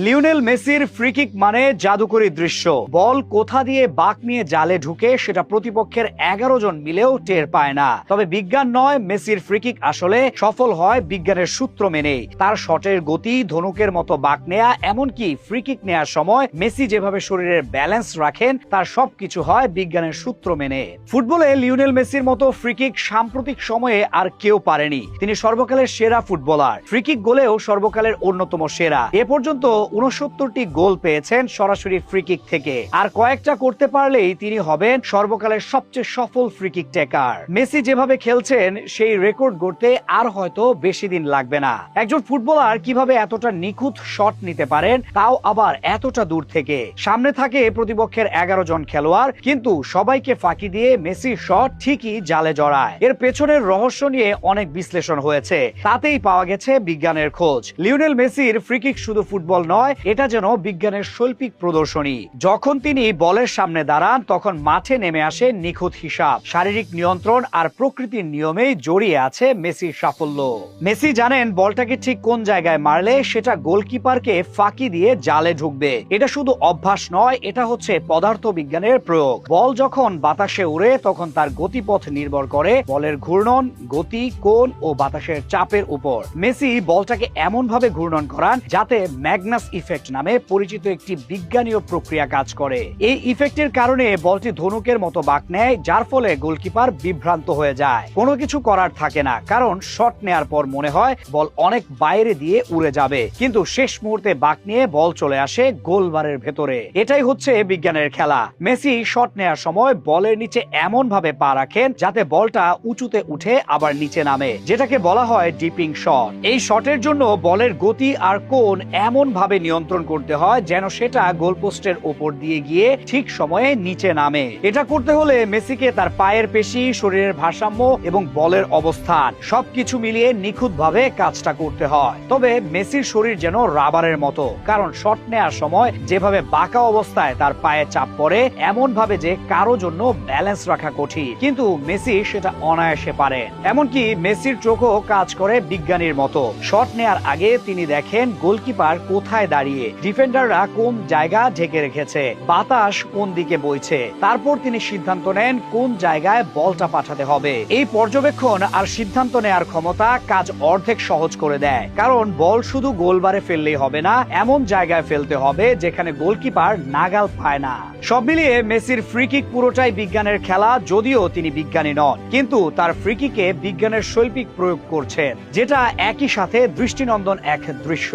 Lionel মেসির free kick মানে জাদুকরী দৃশ্য। বল কোথা দিয়ে বাঁক নিয়ে জালে ঢুকে সেটা প্রতিপক্ষের 11 জন মিলেও টের পায় না। তবে বিজ্ঞান নয়, মেসির ফ্রি কিক আসলে সফল হয় বিজ্ঞানের সূত্র মেনেই। তার শটের গতি, ধনুকের মতো বাঁক নেয়া, এমনকি ফ্রি কিক নেয়ার সময় মেসি যেভাবে শরীরের ব্যালেন্স রাখেন, তার সবকিছু হয় বিজ্ঞানের সূত্র মেনে। ফুটবলে লিওনেল মেসির মতো ফ্রি কিক সাম্প্রতিক সময়ে আর কেউ পারেনি। তিনি সর্বকালের সেরা ফুটবলার, ফ্রি কিক গোলেও সর্বকালের অন্যতম সেরা। এ পর্যন্ত 69টি গোল পেয়েছেন সরাসরি ফ্রি কিক থেকে, আর কয়েকটা করতে পারলেই তিনি হবেন সর্বকালের সবচেয়ে সফল ফ্রি কিক টেকার। মেসি যেভাবে খেলছেন সেই রেকর্ড গড়তে আর হয়তো বেশি দিন লাগবে না। একজন ফুটবলার কিভাবে এতটা নিখুঁত শট নিতে পারেন, তাও আবার এতটা দূর থেকে। সামনে থাকে প্রতিপক্ষের 11 জন খেলোয়াড়, কিন্তু সবাইকে ফাঁকি দিয়ে মেসির শট ঠিকই জালে জড়ায়। এর পেছনের রহস্য নিয়ে অনেক বিশ্লেষণ হয়েছে, তাতেই পাওয়া গেছে বিজ্ঞানের খোঁজ। লিওনেল মেসির ফ্রি কিক শুধু ফুটবল নয়, এটা যেন বিজ্ঞানের শৈল্পিক প্রদর্শনী। যখন তিনি বলের সামনে দাঁড়ান, তখন মাঠে নেমে আসে নিখুঁত হিসাব, শারীরিক নিয়ন্ত্রণ আর প্রকৃতির নিয়মেই জড়িয়ে আছে মেসির সাফল্য। মেসি জানেন বলটাকে ঠিক কোন জায়গায় মারলে সেটা গোলকিপারকে ফাঁকি দিয়ে জালে ঢুকবে। এটা শুধু অভ্যাস নয়, এটা হচ্ছে পদার্থ বিজ্ঞানের প্রয়োগ। বল যখন বাতাসে উড়ে, তখন তার গতিপথ নির্ভর করে বলের ঘূর্ণন, গতি, কোণ ও বাতাসের চাপের উপর। মেসি বলটাকে এমন ভাবে ঘূর্ণন করান যাতে ম্যাগনাস ইফেক্ট নামে পরিচিত একটি বিজ্ঞানীয় প্রক্রিয়া কাজ করে। এই ইফেক্টের কারণে বলটি ধনুকের মতো বাঁক নেয়, যার ফলে গোলকিপার বিভ্রান্ত হয়ে যায়। কোনো কিছু করার থাকে না, কারণ শট নেয়ার পর মনে হয় বল অনেক বাইরে দিয়ে উড়ে যাবে, কিন্তু শেষ মুহূর্তে বাঁক নিয়ে বল চলে আসে গোলবারের ভেতরে। এটাই হচ্ছে বিজ্ঞানের খেলা। মেসি শট নেয়ার সময় বলের নিচে এমন ভাবে পা রাখেন যাতে বলটা উঁচুতে উঠে আবার নিচে নামে, যেটাকে বলা হয় ডিপিং শট। এই শটের জন্য বলের গতি আর কোণ এমন ভাবে নিয়ন্ত্রণ করতে হয় যেন সেটা গোলপোস্টের উপর দিয়ে গিয়ে ঠিক সময়ে নিচে নামে। এটা করতে হলে মেসিকে তার পায়ের পেশি, শরীরের ভারসাম্য এবং বলের অবস্থান সবকিছু মিলিয়ে নিখুঁত ভাবে কাজটা করতে হয়। তবে মেসির শরীর যেন রাবারের মতো, কারণ শট নেওয়ার সময় যেভাবে বাঁকা অবস্থায় তার পায়ে চাপ পড়ে, এমন ভাবে যে কারো জন্য ব্যালেন্স রাখা কঠিন, কিন্তু মেসি সেটা অনায়াসে পারেন। এমনকি মেসির চোখও কাজ করে বিজ্ঞানীর মতো। শট নেওয়ার আগে তিনি দেখেন গোলকিপার কোথায় দাঁড়িয়ে, ডিফেন্ডাররা কোন জায়গা ঢেকে রেখেছে, বাতাস কোন দিকে বইছে। তারপর তিনি সিদ্ধান্ত নেন কোন জায়গায় বলটা পাঠাতে হবে। এই পর্যবেক্ষণ আর সিদ্ধান্ত নেওয়ার ক্ষমতা কাজ অর্ধেক সহজ করে দেয়, কারণ বল শুধু গোলবারে ফেললেই হবে না, এমন জায়গায় ফেলতে হবে যেখানে গোলকিপার নাগাল পায় না। সব মিলিয়ে মেসির ফ্রি কিক পুরোটাই বিজ্ঞানের খেলা। যদিও তিনি বিজ্ঞানী নন, কিন্তু তার ফ্রি কিকে বিজ্ঞানের শৈল্পিক প্রয়োগ করছেন, যেটা একই সাথে দৃষ্টিনন্দন এক দৃশ্য।